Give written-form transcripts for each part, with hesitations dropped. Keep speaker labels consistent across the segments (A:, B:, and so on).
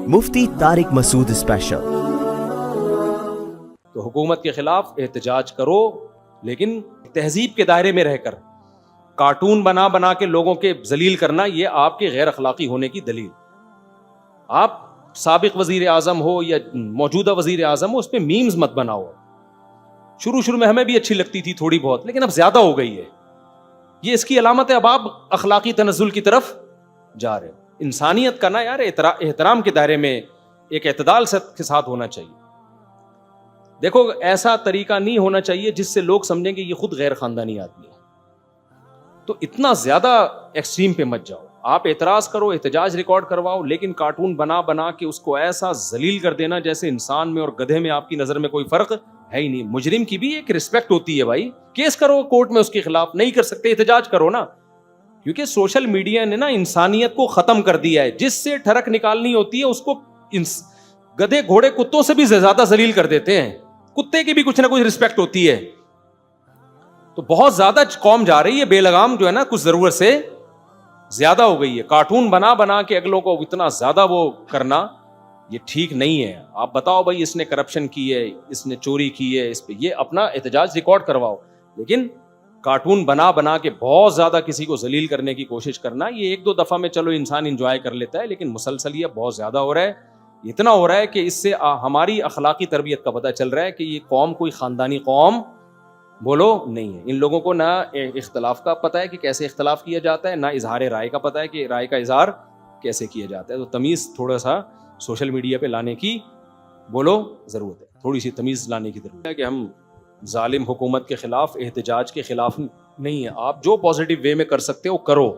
A: مفتی طارق مسعود special.
B: تو حکومت کے خلاف احتجاج کرو، لیکن تہذیب کے دائرے میں رہ کر۔ کارٹون بنا بنا کے لوگوں کے ذلیل کرنا یہ آپ کے غیر اخلاقی ہونے کی دلیل۔ آپ سابق وزیر اعظم ہو یا موجودہ وزیر اعظم ہو، اس پہ میمز مت بناؤ۔ شروع میں ہمیں بھی اچھی لگتی تھی تھوڑی بہت، لیکن اب زیادہ ہو گئی ہے۔ یہ اس کی علامت ہے اب آپ اخلاقی تنزل کی طرف جا رہے ہو۔ انسانیت کا نا یار احترام کے دائرے میں ایک اعتدال کے ساتھ ہونا چاہیے۔ دیکھو ایسا طریقہ نہیں ہونا چاہیے جس سے لوگ سمجھیں کہ یہ خود غیر خاندانی آدمی ہے۔ تو اتنا زیادہ ایکسٹریم پہ مت جاؤ۔ آپ اعتراض کرو، احتجاج ریکارڈ کرواؤ، لیکن کارٹون بنا بنا کے اس کو ایسا ذلیل کر دینا جیسے انسان میں اور گدھے میں آپ کی نظر میں کوئی فرق ہے ہی نہیں۔ مجرم کی بھی ایک رسپیکٹ ہوتی ہے بھائی، کیس کرو کورٹ میں اس کے خلاف، نہیں کر سکتے احتجاج کرو نا۔ کیونکہ سوشل میڈیا نے نا انسانیت کو ختم کر دیا ہے۔ جس سے ٹھڑک نکالنی ہوتی ہے اس کو گدھے گھوڑے کتوں سے بھی زیادہ ذلیل کر دیتے ہیں۔ کتے کی بھی کچھ نہ کچھ رسپیکٹ ہوتی ہے۔ تو بہت زیادہ قوم جا رہی ہے بے لگام، جو ہے نا کچھ ضرورت سے زیادہ ہو گئی ہے۔ کارٹون بنا بنا کے اگلوں کو اتنا زیادہ وہ کرنا یہ ٹھیک نہیں ہے۔ آپ بتاؤ بھائی اس نے کرپشن کی ہے، اس نے چوری کی ہے، اس پہ یہ اپنا احتجاج ریکارڈ کرواؤ، لیکن کارٹون بنا بنا کے بہت زیادہ کسی کو ذلیل کرنے کی کوشش کرنا، یہ ایک دو دفعہ میں چلو انسان انجوائے کر لیتا ہے، لیکن مسلسل یہ بہت زیادہ ہو رہا ہے۔ اتنا ہو رہا ہے کہ اس سے ہماری اخلاقی تربیت کا پتہ چل رہا ہے کہ یہ قوم کوئی خاندانی قوم بولو نہیں ہے۔ ان لوگوں کو نہ اختلاف کا پتہ ہے کہ کیسے اختلاف کیا جاتا ہے، نہ اظہار رائے کا پتہ ہے کہ رائے کا اظہار کیسے کیا جاتا ہے۔ تو تمیز تھوڑا سا سوشل میڈیا پہ لانے کی بولو ضرورت ہے، تھوڑی سی تمیز لانے کی ضرورت ہے کہ ہم ظالم حکومت کے خلاف، احتجاج کے خلاف نہیں ہے۔ آپ جو پازیٹیو وے میں کر سکتے ہو کرو،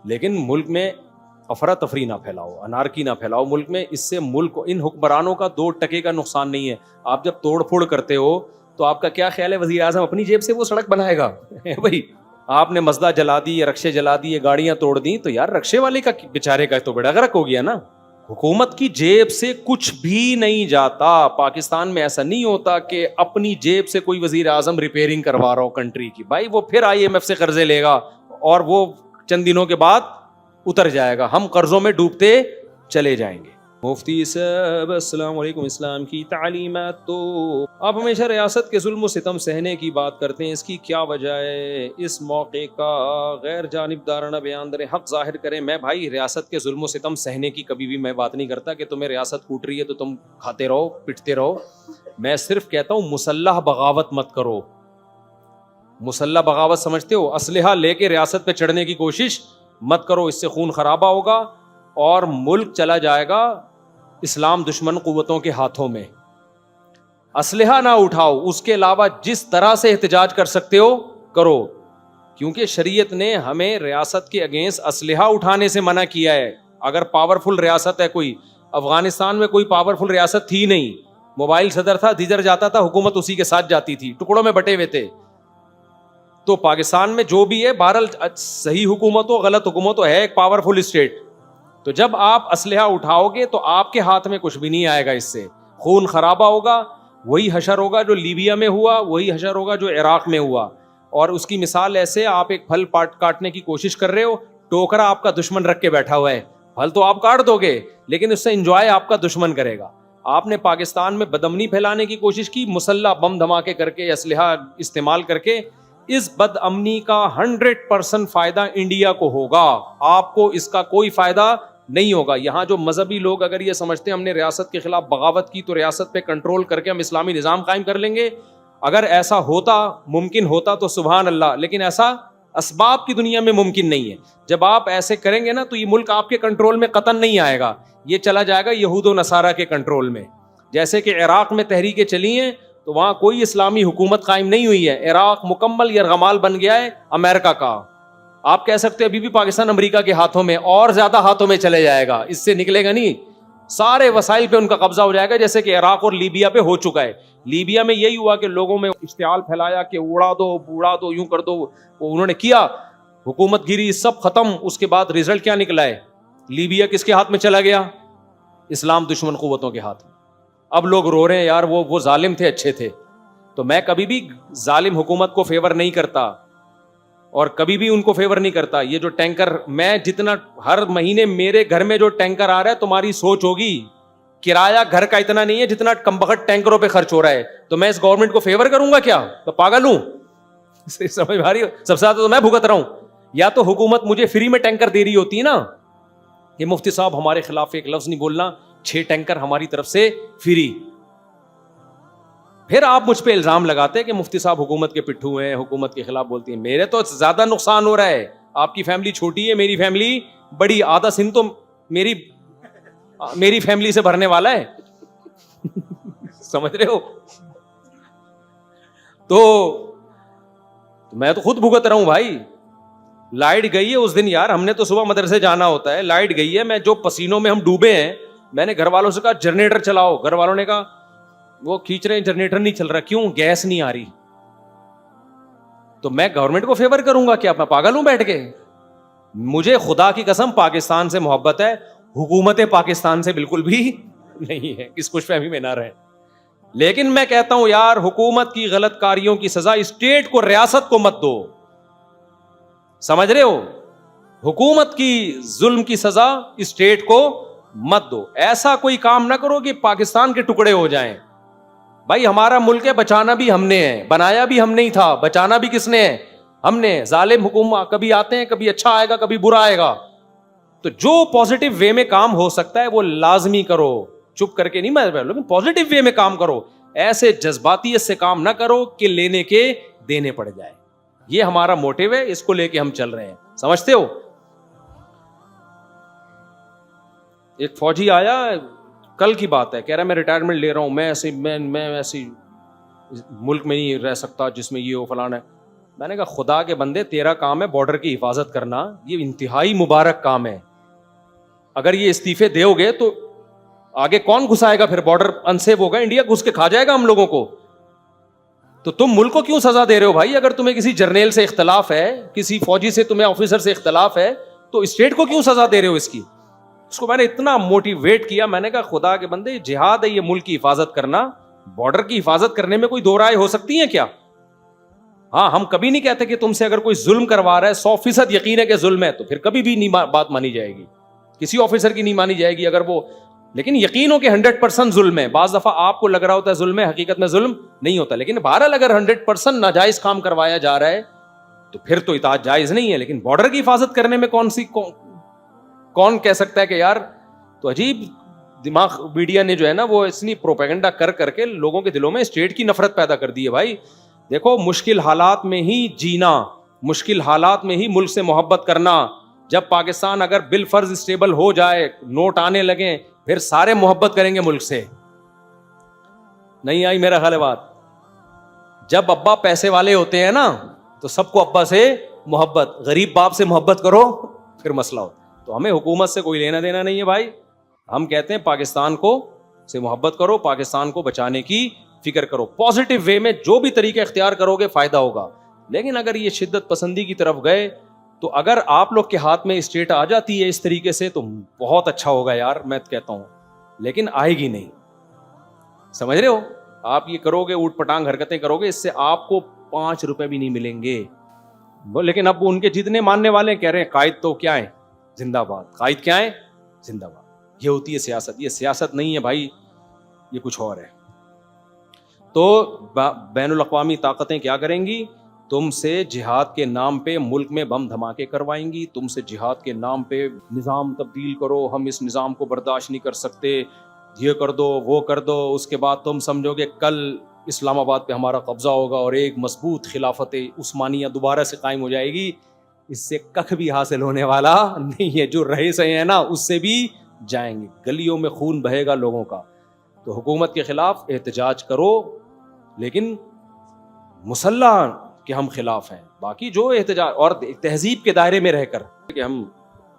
B: لیکن ملک میں افراتفری نہ پھیلاؤ، انارکی نہ پھیلاؤ ملک میں۔ اس سے ملک کو، ان حکمرانوں کا 2 ٹکے کا نقصان نہیں ہے۔ آپ جب توڑ پھوڑ کرتے ہو تو آپ کا کیا خیال ہے وزیر اعظم اپنی جیب سے وہ سڑک بنائے گا؟ بھائی آپ نے مزدہ جلا دی، رکشے جلا دیے، گاڑیاں توڑ دی، تو یار رکشے والے کا بیچارے کا تو بڑا غرق ہو گیا نا۔ حکومت کی جیب سے کچھ بھی نہیں جاتا۔ پاکستان میں ایسا نہیں ہوتا کہ اپنی جیب سے کوئی وزیر اعظم ریپیئرنگ کروا رہا ہو کنٹری کی۔ بھائی وہ پھر IMF سے قرضے لے گا اور وہ چند دنوں کے بعد اتر جائے گا، ہم قرضوں میں ڈوبتے چلے جائیں گے۔ مفتی صاحب السلام علیکم، اسلام کی تعلیمات تو آپ ہمیشہ ریاست کے ظلم و ستم سہنے کی بات کرتے ہیں، اس کی کیا وجہ ہے؟ اس موقع کا غیر جانبدارانہ بیان در حق ظاہر کریں۔ میں بھائی ریاست کے ظلم و ستم سہنے کی کبھی بھی میں بات نہیں کرتا کہ تمہیں ریاست کوٹ رہی ہے تو تم کھاتے رہو پٹتے رہو۔ میں صرف کہتا ہوں مسلح بغاوت مت کرو۔ مسلح بغاوت سمجھتے ہو؟ اسلحہ لے کے ریاست پہ چڑھنے کی کوشش مت کرو، اس سے خون خرابہ ہوگا اور ملک چلا جائے گا اسلام دشمن قوتوں کے ہاتھوں میں۔ اسلحہ نہ اٹھاؤ، اس کے علاوہ جس طرح سے احتجاج کر سکتے ہو کرو، کیونکہ شریعت نے ہمیں ریاست کے اگینسٹ اسلحہ اٹھانے سے منع کیا ہے۔ اگر پاورفل ریاست ہے کوئی، افغانستان میں کوئی پاورفل ریاست تھی نہیں، موبائل صدر تھا، جدھر جاتا تھا حکومت اسی کے ساتھ جاتی تھی، ٹکڑوں میں بٹے ہوئے تھے۔ تو پاکستان میں جو بھی ہے، بہرحال صحیح حکومت ہو غلط حکومت ہو، ہے ایک پاورفل اسٹیٹ۔ تو جب آپ اسلحہ اٹھاؤ گے تو آپ کے ہاتھ میں کچھ بھی نہیں آئے گا، اس سے خون خرابہ ہوگا۔ وہی حشر ہوگا جو لیبیا میں ہوا، وہی حشر ہوگا جو عراق میں ہوا۔ اور اس کی مثال ایسے، آپ ایک پھل کاٹنے کی کوشش کر رہے ہو، ٹوکرا آپ کا دشمن رکھ کے بیٹھا ہوا ہے، پھل تو آپ کاٹ دو گے لیکن اس سے انجوائے آپ کا دشمن کرے گا۔ آپ نے پاکستان میں بدامنی پھیلانے کی کوشش کی، مسلح بم دھماکے کر کے، اسلحہ استعمال کر کے۔ اس بد امنی کا 100% فائدہ انڈیا کو ہوگا، آپ کو اس کا کوئی فائدہ نہیں ہوگا۔ یہاں جو مذہبی لوگ اگر یہ سمجھتے ہیں ہم نے ریاست کے خلاف بغاوت کی تو ریاست پہ کنٹرول کر کے ہم اسلامی نظام قائم کر لیں گے، اگر ایسا ہوتا، ممکن ہوتا تو سبحان اللہ، لیکن ایسا اسباب کی دنیا میں ممکن نہیں ہے۔ جب آپ ایسے کریں گے نا تو یہ ملک آپ کے کنٹرول میں قطعاً نہیں آئے گا، یہ چلا جائے گا یہود و نصارہ کے کنٹرول میں۔ جیسے کہ عراق میں تحریکیں چلی ہیں تو وہاں کوئی اسلامی حکومت قائم نہیں ہوئی ہے، عراق مکمل یرغمال بن گیا ہے امریکہ کا۔ آپ کہہ سکتے ہیں ابھی بھی پاکستان امریکہ کے ہاتھوں میں، اور زیادہ ہاتھوں میں چلے جائے گا، اس سے نکلے گا نہیں۔ سارے وسائل پہ ان کا قبضہ ہو جائے گا، جیسے کہ عراق اور لیبیا پہ ہو چکا ہے۔ لیبیا میں یہی ہوا کہ لوگوں میں اشتعال پھیلایا کہ اڑا دو یوں کر دو، وہ انہوں نے کیا، حکومت گیری، سب ختم۔ اس کے بعد رزلٹ کیا نکلا ہے؟ لیبیا کس کے ہاتھ میں چلا گیا؟ اسلام دشمن قوتوں کے ہاتھ میں۔ اب لوگ رو رہے ہیں یار وہ ظالم تھے، اچھے تھے۔ تو میں کبھی بھی ظالم حکومت کو فیور نہیں کرتا، اور کبھی بھی ان کو فیور نہیں کرتا. یہ جو ٹینکر, میں جتنا ہر مہینے میرے گھر میں جو ٹینکر آ رہا ہے, تمہاری سوچ ہوگی کرایہ گھر کا اتنا نہیں ہے جتنا کمبخت ٹینکروں پہ خرچ ہو رہا ہے, تو میں اس گورنمنٹ کو فیور کروں گا کیا؟ تو پاگل ہوں؟ سمجھ آ رہی ہو؟ سب سے زیادہ تو میں بھگت رہا ہوں. یا تو حکومت مجھے فری میں ٹینکر دے رہی ہوتی ہے نا, کہ مفتی صاحب ہمارے خلاف ایک لفظ نہیں بولنا, 6 ٹینکر ہماری طرف سے فری. پھر آپ مجھ پہ الزام لگاتے کہ مفتی صاحب حکومت کے پٹھو ہیں, حکومت کے خلاف بولتی ہیں. میرے تو زیادہ نقصان ہو رہا ہے. آپ کی فیملی چھوٹی ہے, میری فیملی بڑی. آدھا سندھ تو میری فیملی سے بھرنے والا ہے. سمجھ رہے ہو؟ تو میں تو خود بھگت رہا ہوں بھائی. لائٹ گئی ہے اس دن یار, ہم نے تو صبح مدرسے جانا ہوتا ہے, لائٹ گئی ہے, میں جو پسینوں میں ہم ڈوبے ہیں, میں نے گھر والوں سے کہا جنریٹر چلاؤ. گھر والوں نے کہا وہ کھینچ رہے ہیں, جنریٹر نہیں چل رہا. کیوں؟ گیس نہیں آ رہی. تو میں گورنمنٹ کو فیور کروں گا کیا؟ میں پاگل ہوں بیٹھ کے؟ مجھے خدا کی قسم پاکستان سے محبت ہے, حکومت پاکستان سے بالکل بھی نہیں ہے. اس خوش فہمی میں نہ رہے. لیکن میں کہتا ہوں یار, حکومت کی غلط کاریوں کی سزا اسٹیٹ کو, ریاست کو مت دو. سمجھ رہے ہو؟ حکومت کی ظلم کی سزا اسٹیٹ کو مت دو. ایسا کوئی کام نہ کرو کہ پاکستان کے ٹکڑے ہو جائیں. بھائی ہمارا ملک ہے, بچانا بھی ہم نے ہے, بنایا بھی ہم نے ہی تھا, بچانا بھی کس نے ہے؟ ہم نے. ظالم حکومت کبھی آتے ہیں, کبھی اچھا آئے گا, کبھی برا آئے گا. تو جو پازیٹو وے میں کام ہو سکتا ہے وہ لازمی کرو, چپ کر کے نہیں. میں لیکن پازیٹو وے میں کام کرو, ایسے جذباتیت سے کام نہ کرو کہ لینے کے دینے پڑ جائے. یہ ہمارا موٹیو ہے, اس کو لے کے ہم چل رہے ہیں. سمجھتے ہو؟ ایک فوجی آیا, کل کی بات ہے, کہہ رہا میں ریٹائرمنٹ لے رہا ہوں, میں ایسی ملک میں نہیں رہ سکتا جس میں یہ ہو فلانا ہے. میں نے کہا خدا کے بندے, تیرا کام ہے بارڈر کی حفاظت کرنا, یہ انتہائی مبارک کام ہے. اگر یہ استعفے دے ہوگے تو آگے کون گھسائے گا؟ پھر بارڈر انسیف ہوگا, انڈیا گھس کے کھا جائے گا ہم لوگوں کو. تو تم ملک کو کیوں سزا دے رہے ہو بھائی؟ اگر تمہیں کسی جرنیل سے اختلاف ہے, کسی فوجی سے, تمہیں آفیسر سے اختلاف ہے, تو اسٹیٹ کو کیوں سزا دے رہے ہو اس کی؟ اس کو میں نے اتنا موٹیویٹ کیا, میں نے کہا خدا کے بندے, جہاد ہے یہ ملک کی حفاظت کرنا. بارڈر کی حفاظت کرنے میں کوئی دو رائے ہو سکتی ہیں کیا؟ ہاں, ہم کبھی نہیں کہتے کہ تم سے اگر کوئی ظلم کروا رہا ہے 100% یقین ہے کہ ظلم ہے, تو پھر کبھی بھی نہیں بات مانی جائے گی, کسی آفیسر کی نہیں مانی جائے گی اگر وہ, لیکن یقین ہو کہ 100% ظلم ہے. بعض دفعہ آپ کو لگ رہا ہوتا ہے ظلم ہے, حقیقت میں ظلم نہیں ہوتا. لیکن بہرحال اگر 100% ناجائز کام کروایا جا رہا ہے تو پھر تو اطاعت جائز نہیں ہے. لیکن بارڈر کی حفاظت کرنے میں کون کہہ سکتا ہے کہ یار؟ تو عجیب دماغ میڈیا نے جو ہے نا وہ اتنی پروپیگنڈا کر کے لوگوں کے دلوں میں اسٹیٹ کی نفرت پیدا کر دی ہے. بھائی دیکھو, مشکل حالات میں ہی جینا, مشکل حالات میں ہی ملک سے محبت کرنا. جب پاکستان اگر بالفرض اسٹیبل ہو جائے, نوٹ آنے لگیں, پھر سارے محبت کریں گے ملک سے. نہیں آئی میرا خیال ہے بات؟ جب ابا پیسے والے ہوتے ہیں نا تو سب کو ابا سے محبت, غریب باپ سے محبت کرو پھر مسئلہ ہو. تو ہمیں حکومت سے کوئی لینا دینا نہیں ہے بھائی. ہم کہتے ہیں پاکستان کو سے محبت کرو, پاکستان کو بچانے کی فکر کرو, پازیٹو وے میں جو بھی طریقہ اختیار کرو گے فائدہ ہوگا. لیکن اگر یہ شدت پسندی کی طرف گئے تو اگر آپ لوگ کے ہاتھ میں اسٹیٹ آ جاتی ہے اس طریقے سے تو بہت اچھا ہوگا یار, میں کہتا ہوں. لیکن آئے گی نہیں, سمجھ رہے ہو؟ آپ یہ کرو گے, اوٹ پٹانگ حرکتیں کرو گے, اس سے آپ کو 5 روپے بھی نہیں ملیں گے. لیکن اب ان کے جتنے ماننے والے کہہ رہے ہیں قائد تو کیا ہے, زندہ باد. قائد کیا ہے؟ زندہ باد. یہ ہوتی ہے سیاست. یہ سیاست نہیں ہے بھائی, یہ کچھ اور ہے. تو بین الاقوامی طاقتیں کیا کریں گی؟ تم سے جہاد کے نام پہ ملک میں بم دھماکے کروائیں گی, تم سے جہاد کے نام پہ نظام تبدیل کرو, ہم اس نظام کو برداشت نہیں کر سکتے, یہ کر دو وہ کر دو. اس کے بعد تم سمجھو گے کل اسلام آباد پہ ہمارا قبضہ ہوگا اور ایک مضبوط خلافت عثمانیہ دوبارہ سے قائم ہو جائے گی. اس سے کخ بھی حاصل ہونے والا نہیں ہے. جو رہے سہے ہیں نا اس سے بھی جائیں گے, گلیوں میں خون بہے گا لوگوں کا. تو حکومت کے خلاف احتجاج کرو, لیکن مسلح کہ ہم خلاف ہیں. باقی جو احتجاج اور تہذیب کے دائرے میں رہ کر کہ ہم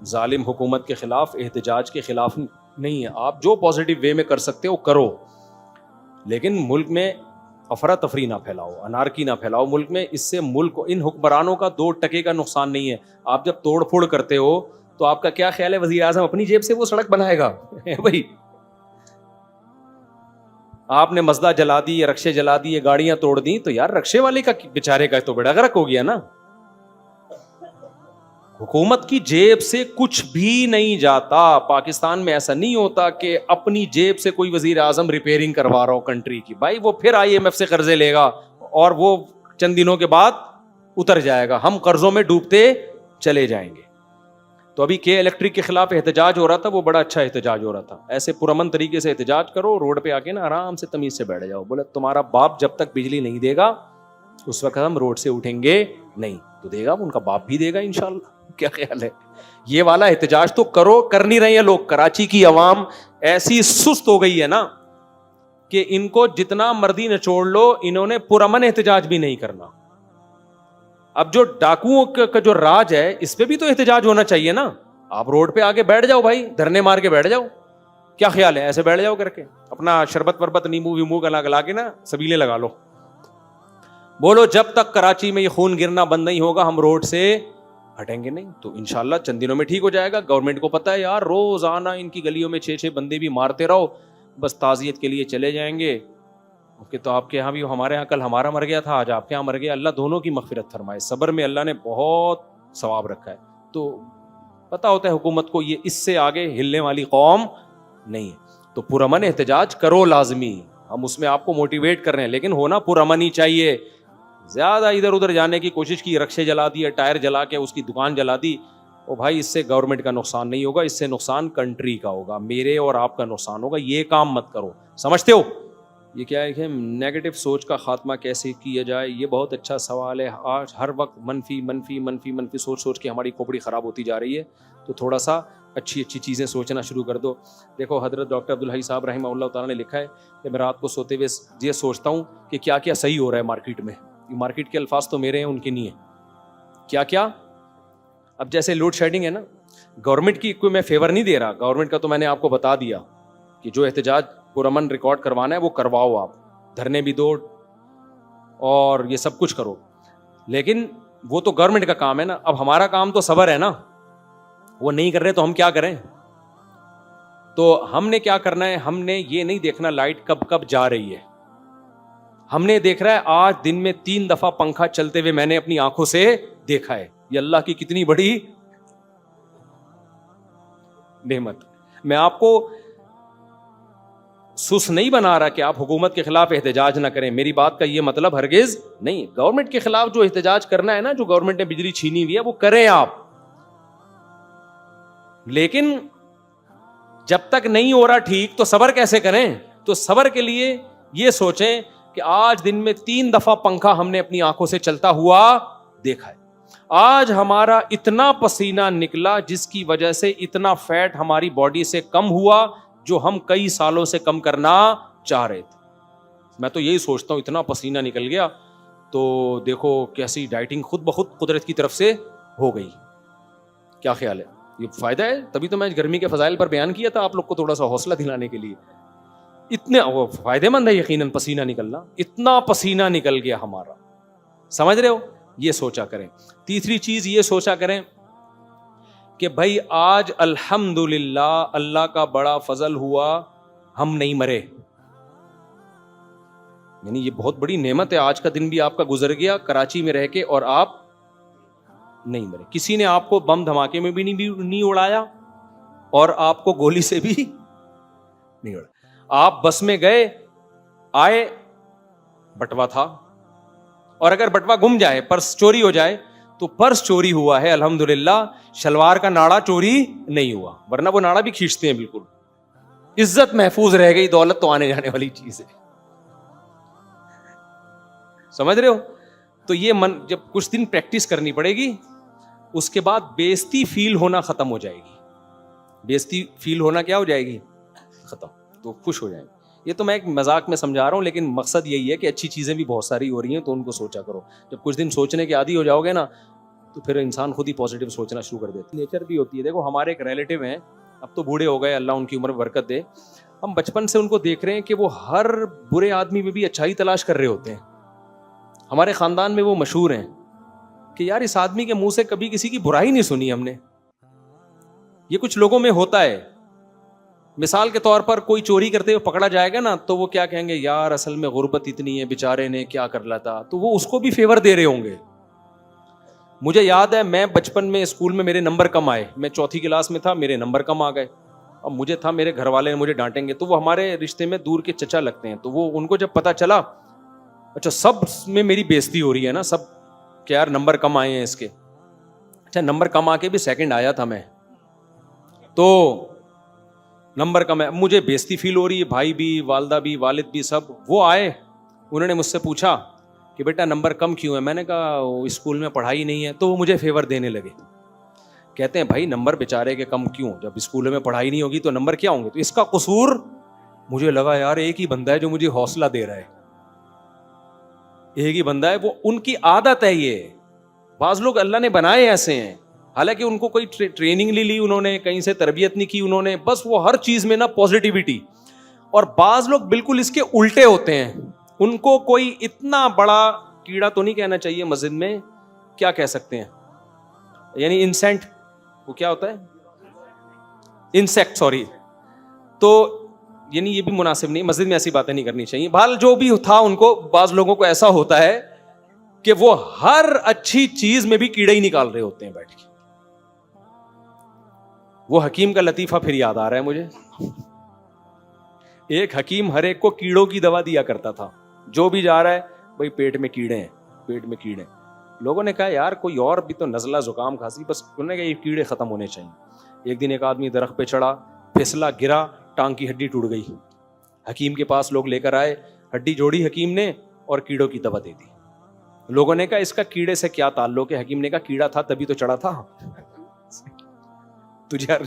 B: ظالم حکومت کے خلاف, احتجاج کے خلاف نہیں ہے. آپ جو پازیٹو وے میں کر سکتے ہو کرو, لیکن ملک میں افراتفری نہ پھیلاؤ, انارکی نہ پھیلاؤ ملک میں. اس سے ملک کو, ان حکمرانوں کا 2 ٹکے کا نقصان نہیں ہے. آپ جب توڑ پھوڑ کرتے ہو تو آپ کا کیا خیال ہے وزیر اعظم اپنی جیب سے وہ سڑک بنائے گا؟ بھائی آپ نے مزدہ جلا دی, یہ رکشے جلا دی, یہ گاڑیاں توڑ دی, تو یار رکشے والے کا بیچارے کا تو بڑا غرق ہو گیا نا. حکومت کی جیب سے کچھ بھی نہیں جاتا. پاکستان میں ایسا نہیں ہوتا کہ اپنی جیب سے کوئی وزیر اعظم ریپیئرنگ کروا رہا ہو کنٹری کی. بھائی وہ پھر IMF سے قرضے لے گا اور وہ چند دنوں کے بعد اتر جائے گا, ہم قرضوں میں ڈوبتے چلے جائیں گے. تو ابھی کے الیکٹرک کے خلاف احتجاج ہو رہا تھا, وہ بڑا اچھا احتجاج ہو رہا تھا. ایسے پرامن طریقے سے احتجاج کرو, روڈ پہ آ کے نا آرام سے تمیز سے بیٹھ جاؤ. بولے تمہارا باپ جب تک بجلی نہیں دے گا اس وقت ہم روڈ سے اٹھیں گے نہیں. تو دے گا, ان کا باپ بھی دے گا انشاءاللہ. کیا خیال ہے؟ یہ والا احتجاج تو کرو. کر نہیں رہے ہیں لوگ. کراچی کی عوام ایسی سست ہو گئی ہے نا کہ ان کو جتنا مرضی نچوڑ لو, انہوں نے پرامن احتجاج بھی نہیں کرنا. اب جو ڈاکوؤں کا جو راج ہے اس پہ بھی تو احتجاج ہونا چاہیے نا. آپ روڈ پہ آگے بیٹھ جاؤ بھائی, دھرنے مار کے بیٹھ جاؤ. کیا خیال ہے؟ ایسے بیٹھ جاؤ کر کے اپنا شربت وربت نیمبو ویمو گلا کے نا سبیلے لگا لو. بولو جب تک کراچی میں یہ خون گرنا بند نہیں ہوگا ہم روڈ سے ہٹیں گے نہیں. تو انشاءاللہ چند دنوں میں ٹھیک ہو جائے گا. گورنمنٹ کو پتا ہے یار روزانہ ان کی گلیوں میں 6 بندے بھی مارتے رہو, بس تعزیت کے لیے چلے جائیں گے. کہ تو آپ کے یہاں بھی ہمارے یہاں کل ہمارا مر گیا تھا, آج آپ کے یہاں مر گیا. اللہ دونوں کی مغفرت فرمائے. صبر میں اللہ نے بہت ثواب رکھا ہے. تو پتا ہوتا ہے حکومت کو یہ اس سے آگے ہلنے والی قوم نہیں ہے. تو پرامن احتجاج کرو لازمی, ہم اس میں آپ کو موٹیویٹ کر رہے ہیں, لیکن ہونا پرامن ہی چاہیے. زیادہ ادھر ادھر جانے کی کوشش کی, رکشے جلا دیے, ٹائر جلا کے اس کی دکان جلا دی, او بھائی اس سے گورنمنٹ کا نقصان نہیں ہوگا, اس سے نقصان کنٹری کا ہوگا, میرے اور آپ کا نقصان ہوگا. یہ کام مت کرو. سمجھتے ہو یہ کیا ہے کہ نیگیٹو سوچ کا خاتمہ کیسے کیا جائے؟ یہ بہت اچھا سوال ہے. آج ہر وقت منفی منفی منفی منفی سوچ کے ہماری کھوپڑی خراب ہوتی جا رہی ہے. تو تھوڑا سا اچھی چیزیں سوچنا شروع کر دو. دیکھو حضرت ڈاکٹر عبدالحی صاحب رحمہ اللہ تعالیٰ نے لکھا ہے کہ میں رات کو سوتے ہوئے یہ سوچتا ہوں کہ کیا کیا صحیح ہو رہا ہے مارکیٹ میں. مارکیٹ کے الفاظ تو میرے ہیں, ان کے نہیں ہیں. کیا کیا اب جیسے لوڈ شیڈنگ ہے نا, گورنمنٹ کی کوئی میں فیور نہیں دے رہا, گورنمنٹ کا تو میں نے آپ کو بتا دیا کہ جو احتجاج پرامن ریکارڈ کروانا ہے وہ کرواؤ, آپ دھرنے بھی دو اور یہ سب کچھ کرو, لیکن وہ تو گورنمنٹ کا کام ہے نا. اب ہمارا کام تو صبر ہے نا, وہ نہیں کر رہے تو ہم کیا کریں؟ تو ہم نے کیا کرنا ہے, ہم نے یہ نہیں دیکھنا لائٹ کب کب جا رہی ہے, ہم نے دیکھ رہا ہے آج دن میں 3 دفعہ پنکھا چلتے ہوئے میں نے اپنی آنکھوں سے دیکھا ہے. یہ اللہ کی کتنی بڑی نعمت. میں آپ کو سس نہیں بنا رہا کہ آپ حکومت کے خلاف احتجاج نہ کریں, میری بات کا یہ مطلب ہرگز نہیں. گورنمنٹ کے خلاف جو احتجاج کرنا ہے نا, جو گورنمنٹ نے بجلی چھینی ہوئی ہے وہ کریں آپ, لیکن جب تک نہیں ہو رہا ٹھیک تو صبر کیسے کریں؟ تو صبر کے لیے یہ سوچیں کہ آج دن میں 3 دفعہ پنکھا ہم نے اپنی آنکھوں سے چلتا ہوا دیکھا ہے. آج ہمارا اتنا پسینہ نکلا جس کی وجہ سے اتنا فیٹ ہماری باڈی سے کم ہوا جو ہم کئی سالوں سے کم کرنا چاہ رہے تھے. میں تو یہی سوچتا ہوں, اتنا پسینہ نکل گیا تو دیکھو کیسی ڈائٹنگ خود بخود قدرت کی طرف سے ہو گئی. کیا خیال ہے؟ یہ فائدہ ہے. تبھی تو میں گرمی کے فضائل پر بیان کیا تھا آپ لوگ کو تھوڑا سا حوصلہ دلانے کے لیے. اتنے فائدے مند ہے یقیناً پسینہ نکلنا. اتنا پسینہ نکل گیا ہمارا, سمجھ رہے ہو؟ یہ سوچا کریں. تیسری چیز یہ سوچا کریں کہ بھائی آج الحمدللہ اللہ کا بڑا فضل ہوا ہم نہیں مرے. یعنی یہ بہت بڑی نعمت ہے. آج کا دن بھی آپ کا گزر گیا کراچی میں رہ کے اور آپ نہیں مرے. کسی نے آپ کو بم دھماکے میں بھی نہیں اڑایا اور آپ کو گولی سے بھی نہیں اڑایا. آپ بس میں گئے آئے, بٹوا تھا, اور اگر بٹوا گم جائے, پرس چوری ہو جائے تو پرس چوری ہوا ہے الحمدللہ, شلوار کا ناڑا چوری نہیں ہوا, ورنہ وہ ناڑا بھی کھینچتے ہیں بالکل. عزت محفوظ رہ گئی, دولت تو آنے جانے والی چیز ہے. سمجھ رہے ہو؟ تو یہ جب کچھ دن پریکٹس کرنی پڑے گی, اس کے بعد بےزتی فیل ہونا ختم ہو جائے گی. بےزتی فیل ہونا کیا ہو جائے گی؟ ختم. تو خوش ہو جائیں گے. یہ تو میں ایک مذاق میں سمجھا رہا ہوں, لیکن مقصد یہی ہے کہ اچھی چیزیں بھی بہت ساری ہو رہی ہیں تو ان کو سوچا کرو. جب کچھ دن سوچنے کے عادی ہو جاؤ گے نا تو پھر انسان خود ہی پازیٹیو سوچنا شروع کر دیتا ہے. نیچر بھی ہوتی ہے. دیکھو ہمارے ایک ریلیٹیو ہیں, اب تو بوڑھے ہو گئے, اللہ ان کی عمر میں برکت دے. ہم بچپن سے ان کو دیکھ رہے ہیں کہ وہ ہر برے آدمی میں بھی اچھائی تلاش کر رہے ہوتے ہیں. ہمارے خاندان میں وہ مشہور ہیں کہ یار اس آدمی کے منہ سے کبھی کسی کی برائی نہیں سنی ہم نے. یہ کچھ لوگوں میں ہوتا ہے. مثال کے طور پر کوئی چوری کرتے ہوئے پکڑا جائے گا نا تو وہ کیا کہیں گے, یار اصل میں غربت اتنی ہے, بیچارے نے کیا کر لیتا, تو وہ اس کو بھی فیور دے رہے ہوں گے. مجھے یاد ہے میں بچپن میں اسکول میں میرے نمبر کم آئے, میں چوتھی کلاس میں تھا, میرے نمبر کم آ گئے. اب مجھے تھا میرے گھر والے مجھے ڈانٹیں گے, تو وہ ہمارے رشتے میں دور کے چچا لگتے ہیں, تو وہ ان کو جب پتا چلا, اچھا سب میں میری بےزتی ہو رہی ہے نا, سب کہ یار نمبر کم آئے ہیں اس کے. اچھا نمبر کم آ کے بھی سیکنڈ آیا تھا میں, تو نمبر کم ہے, مجھے بےزتی فیل ہو رہی ہے, بھائی بھی, والدہ بھی, والد بھی, سب. وہ آئے, انہوں نے مجھ سے پوچھا کہ بیٹا نمبر کم کیوں ہے. میں نے کہا اسکول میں پڑھائی نہیں ہے. تو وہ مجھے فیور دینے لگے, کہتے ہیں بھائی نمبر بیچارے کے کم کیوں, جب اسکول میں پڑھائی نہیں ہوگی تو نمبر کیا ہوں گے. تو اس کا قصور مجھے لگا یار ایک ہی بندہ ہے جو مجھے حوصلہ دے رہا ہے, ایک ہی بندہ ہے, وہ ان کی عادت ہے. یہ بعض لوگ اللہ نے بنائے ایسے ہیں, حالانکہ ان کو کوئی ٹریننگ نہیں لی, انہوں نے کہیں سے تربیت نہیں کی, انہوں نے بس وہ ہر چیز میں نا پازیٹیوٹی. اور بعض لوگ بالکل اس کے الٹے ہوتے ہیں, ان کو کوئی اتنا بڑا کیڑا تو نہیں کہنا چاہیے مسجد میں, کیا کہہ سکتے ہیں, یعنی انسینٹ, وہ کیا ہوتا ہے, انسیکٹ, سوری. تو یعنی یہ بھی مناسب نہیں, مسجد میں ایسی باتیں نہیں کرنی چاہیے. بہرحال جو بھی تھا, ان کو بعض لوگوں کو ایسا ہوتا ہے کہ وہ ہر اچھی چیز میں بھی کیڑے ہی نکال رہے ہوتے ہیں بیٹھ کے. وہ حکیم کا لطیفہ پھر یاد آ رہا ہے مجھے. ایک حکیم ہر ایک کو کیڑوں کی دوا دیا کرتا تھا, جو بھی جا رہا ہے بھائی پیٹ میں کیڑے ہیں, پیٹ میں کیڑے ہیں. لوگوں نے کہا یار کوئی اور بھی تو نزلہ زکام کھانسی, بس انہوں نے کہا یہ کیڑے ختم ہونے چاہیے. ایک دن ایک آدمی درخت پہ چڑھا, پھسلا, گرا, ٹانگ کی ہڈی ٹوٹ گئی. حکیم کے پاس لوگ لے کر آئے, ہڈی جوڑی حکیم نے اور کیڑوں کی دوا دے دی. لوگوں نے کہا اس کا کیڑے سے کیا تعلق ہے. حکیم نے کہا کیڑا تھا تبھی تو چڑھا تھا. تجھے یار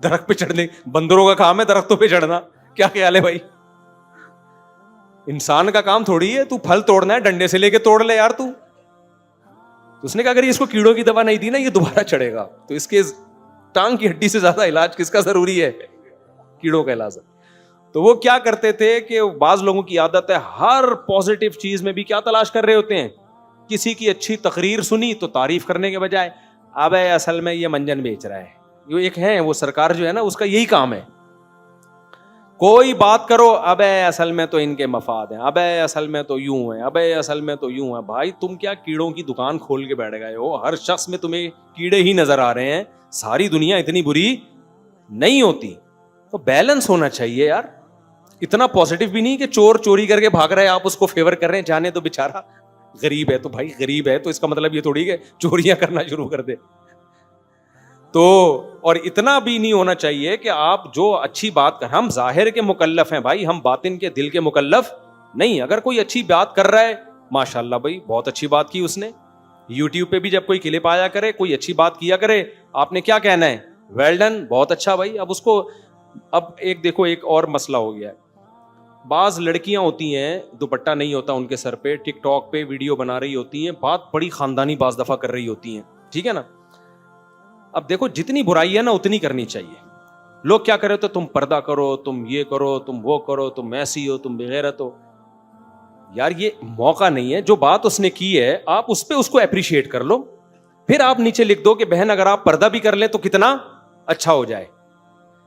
B: درخت پہ چڑھنے, بندروں کا کام ہے درختوں پہ چڑھنا, کیا خیال ہے بھائی, انسان کا کام تھوڑی ہے. تو پھل توڑنا ہے ڈنڈے سے لے کے توڑ لے یار تو. اس نے کہا اگر اس کو کیڑوں کی دوا نہیں دی نا یہ دوبارہ چڑھے گا, تو اس کے ٹانگ کی ہڈی سے زیادہ علاج کس کا ضروری ہے, کیڑوں کا علاج. تو وہ کیا کرتے تھے کہ بعض لوگوں کی عادت ہے ہر پازیٹیو چیز میں بھی کیا تلاش کر رہے ہوتے ہیں, کسی کی اچھی تقریر سنی تو تعریف کرنے کے بجائے اب اصل میں یہ منجن بیچ رہا ہے. جو ایک ہے وہ سرکار جو ہے نا, اس کا یہی کام ہے, کوئی بات کرو اب اصل میں تو ان کے مفاد ہیں, اب اصل میں تو یوں ہے, اب اصل میں تو یوں ہے. بھائی تم کیا کیڑوں کی دکان کھول کے بیٹھ گئے ہو, ہر شخص میں تمہیں کیڑے ہی نظر آ رہے ہیں. ساری دنیا اتنی بری نہیں ہوتی, تو بیلنس ہونا چاہیے یار. اتنا پازیٹیو بھی نہیں کہ چور چوری کر کے بھاگ رہا ہے آپ اس کو فیور کر رہے ہیں, جانے تو بیچارہ غریب ہے. تو بھائی غریب ہے تو اس کا مطلب یہ تھوڑی کہ چوریاں کرنا شروع کر دے. تو اور اتنا بھی نہیں ہونا چاہیے کہ آپ جو اچھی بات کر, ہم ظاہر کے مکلف ہیں بھائی, ہم باطن کے دل کے مکلف نہیں. اگر کوئی اچھی بات کر رہا ہے ماشاءاللہ بھائی بہت اچھی بات کی اس نے. یوٹیوب پہ بھی جب کوئی کلپ آیا کرے, کوئی اچھی بات کیا کرے, آپ نے کیا کہنا ہے, ویل ڈن, بہت اچھا بھائی. اب اس کو, اب ایک دیکھو ایک اور مسئلہ ہو گیا ہے. بعض لڑکیاں ہوتی ہیں دوپٹہ نہیں ہوتا ان کے سر پہ, ٹک ٹاک پہ ویڈیو بنا رہی ہوتی ہیں, بات بڑی خاندانی بعض دفعہ کر رہی ہوتی ہیں, ٹھیک ہے نا. اب دیکھو جتنی برائی ہے نا اتنی کرنی چاہیے. لوگ کیا کرے تو تم پردہ کرو, تم یہ کرو, تم وہ کرو, تم ایسی ہو, تم بغیرت ہو. یار یہ موقع نہیں ہے. جو بات اس نے کی ہے آپ اس پہ اس کو اپریشیٹ کر لو, پھر آپ نیچے لکھ دو کہ بہن اگر آپ پردہ بھی کر لیں تو کتنا اچھا ہو جائے.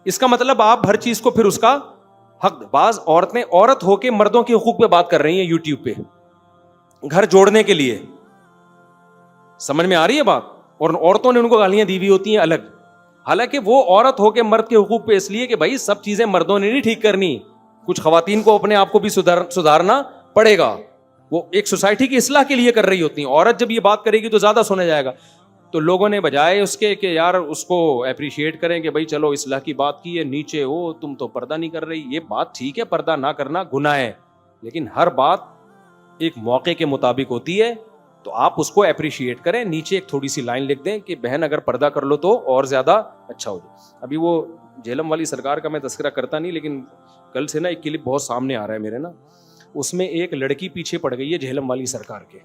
B: اس کا مطلب آپ ہر چیز کو پھر اس کا حق. بعض عورتیں عورت ہو کے مردوں کے حقوق پہ بات کر رہی ہیں یوٹیوب پہ, گھر جوڑنے کے لیے. سمجھ میں آ رہی ہے بات؟ اور عورتوں نے ان کو گالیاں دی ہوئی ہوتی ہیں الگ, حالانکہ وہ عورت ہو کے مرد کے حقوق پہ اس لیے کہ بھائی سب چیزیں مردوں نے نہیں ٹھیک کرنی, کچھ خواتین کو اپنے آپ کو بھی سدھارنا پڑے گا. وہ ایک سوسائٹی کی اصلاح کے لیے کر رہی ہوتی ہیں. عورت جب یہ بات کرے گی تو زیادہ سنا جائے گا. تو لوگوں نے بجائے اس کے کہ یار اس کو اپریشیٹ کریں کہ بھائی چلو اصلاح کی بات کی ہے, نیچے ہو تم تو پردہ نہیں کر رہی. یہ بات ٹھیک ہے, پردہ نہ کرنا گناہ ہے, لیکن ہر بات ایک موقع کے مطابق ہوتی ہے. تو آپ اس کو اپریشیٹ کریں, نیچے ایک تھوڑی سی لائن لکھ دیں کہ بہن اگر پردہ کر لو تو اور زیادہ اچھا ہو جائے. ابھی وہ جہلم والی سرکار کا میں تذکرہ کرتا نہیں, لیکن کل سے نا ایک کلپ بہت سامنے آ رہا ہے میرے نا, اس میں ایک لڑکی پیچھے پڑ گئی ہے جہلم والی سرکار کے.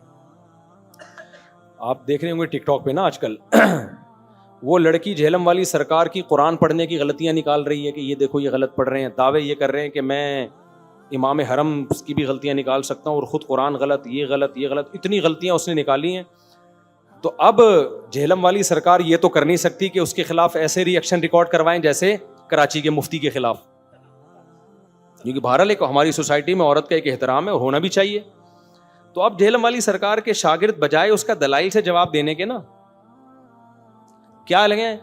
B: آپ دیکھ رہے ہوں گے ٹک ٹاک پہ نا آج کل. وہ لڑکی جہلم والی سرکار کی قرآن پڑھنے کی غلطیاں نکال رہی ہے کہ یہ دیکھو یہ غلط پڑھ رہے ہیں, دعوے یہ کر رہے ہیں کہ میں امام حرم کی بھی غلطیاں نکال سکتا ہوں, اور خود قرآن غلط, یہ غلط, یہ غلط, اتنی غلطیاں اس نے نکالی ہیں. تو اب جہلم والی سرکار یہ تو کر نہیں سکتی کہ اس کے خلاف ایسے ری ایکشن ریکارڈ کروائیں جیسے کراچی کے مفتی کے خلاف, کیونکہ بہرحال ایک ہماری سوسائٹی میں عورت کا ایک احترام ہے اور ہونا بھی چاہیے. تو اب جہلم والی سرکار کے شاگرد بجائے اس کا دلائل سے جواب دینے کے نا, کیا لگے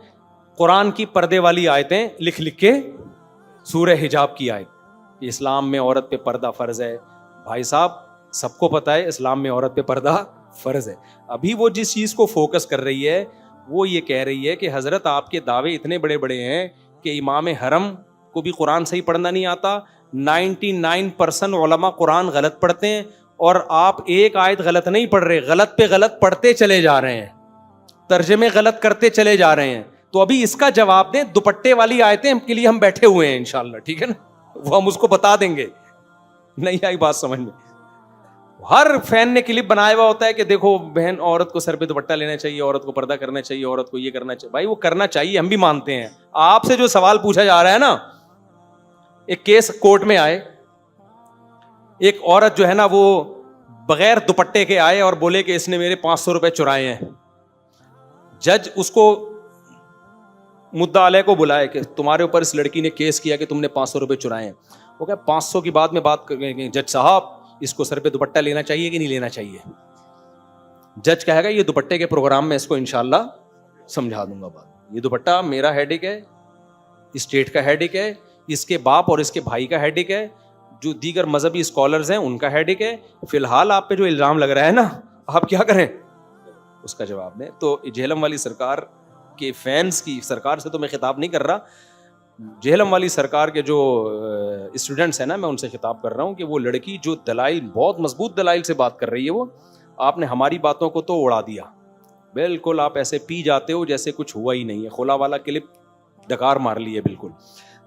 B: قرآن کی پردے والی آیتیں لکھ لکھ کے سورہ حجاب کی آیت کہ اسلام میں عورت پہ پردہ فرض ہے. بھائی صاحب سب کو پتہ ہے اسلام میں عورت پہ پردہ فرض ہے. ابھی وہ جس چیز کو فوکس کر رہی ہے وہ یہ کہہ رہی ہے کہ حضرت آپ کے دعوے اتنے بڑے بڑے ہیں کہ امام حرم کو بھی قرآن صحیح پڑھنا نہیں آتا, 99% علماء قرآن غلط پڑھتے ہیں, اور آپ ایک آیت غلط نہیں پڑھ رہے, غلط پہ غلط پڑھتے چلے جا رہے ہیں, ترجمے غلط کرتے چلے جا رہے ہیں. تو ابھی اس کا جواب دیں. دوپٹے والی آیتیں کے لیے ہم بیٹھے ہوئے ہیں انشاءاللہ, ٹھیک ہے نا, وہ ہم اس کو بتا دیں گے. نہیں آئی بات سمجھ میں؟ ہر فین نے کلپ بنایا ہوا ہوتا ہے کہ دیکھو بہن عورت کو سر پہ دوپٹہ لینا چاہیے, عورت کو پردہ کرنا چاہیے, عورت کو یہ کرنا چاہیے. بھائی وہ کرنا چاہیے, ہم بھی مانتے ہیں. آپ سے جو سوال پوچھا جا رہا ہے نا, ایک کیس کورٹ میں آئے, ایک عورت جو ہے نا وہ بغیر دوپٹے کے آئے اور بولے کہ اس نے میرے 500 روپے چرائے ہیں. جج اس کو مدعا علیہ کو بلائے کہ تمہارے اوپر اس لڑکی نے کیس کیا کہ تم نے 500 روپے چرائے ہیں. وہ کہ 500 کی بعد میں بات کریں گے. جج صاحب اس کو سر پہ دوپٹہ لینا چاہیے کہ نہیں لینا چاہیے؟ جج کہے گا یہ دوپٹے کے پروگرام میں اس کو انشاءاللہ سمجھا دوں گا بات. یہ دوپٹہ میرا ہیڈک ہے, اسٹیٹ کا ہیڈک ہے, اس کے باپ اور اس کے بھائی کا ہیڈک ہے, جو دیگر مذہبی اسکالرز ہیں ان کا ہیڈک ہے. فی الحال آپ پہ جو الزام لگ رہا ہے نا, آپ کیا کریں اس کا جواب دیں. تو جہلم والی سرکار کے فینس کی, سرکار سے تو میں خطاب نہیں کر رہا, جہلم والی سرکار کے جو اسٹوڈنٹس ہیں نا, میں ان سے خطاب کر رہا ہوں کہ وہ لڑکی جو دلائل, بہت مضبوط دلائل سے بات کر رہی ہے, وہ آپ نے ہماری باتوں کو تو اڑا دیا. بالکل آپ ایسے پی جاتے ہو جیسے کچھ ہوا ہی نہیں ہے, خلا والا کلپ ڈکار مار لی ہے بالکل.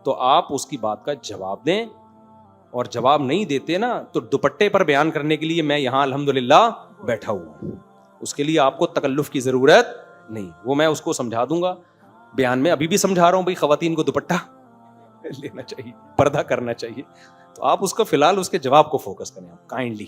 B: تو آپ اس کی بات کا جواب دیں, اور جواب نہیں دیتے نا تو دوپٹے پر بیان کرنے کے لیے میں یہاں الحمدللہ بیٹھا ہوں. اس کے لیے آپ کو تکلف کی ضرورت نہیں, وہ میں اس کو سمجھا دوں گا بیان میں. ابھی بھی سمجھا رہا ہوں بھائی خواتین کو دوپٹہ لینا چاہیے, پردہ کرنا چاہیے. تو آپ اس کو فی الحال اس کے جواب کو فوکس کریں آپ کائنڈلی.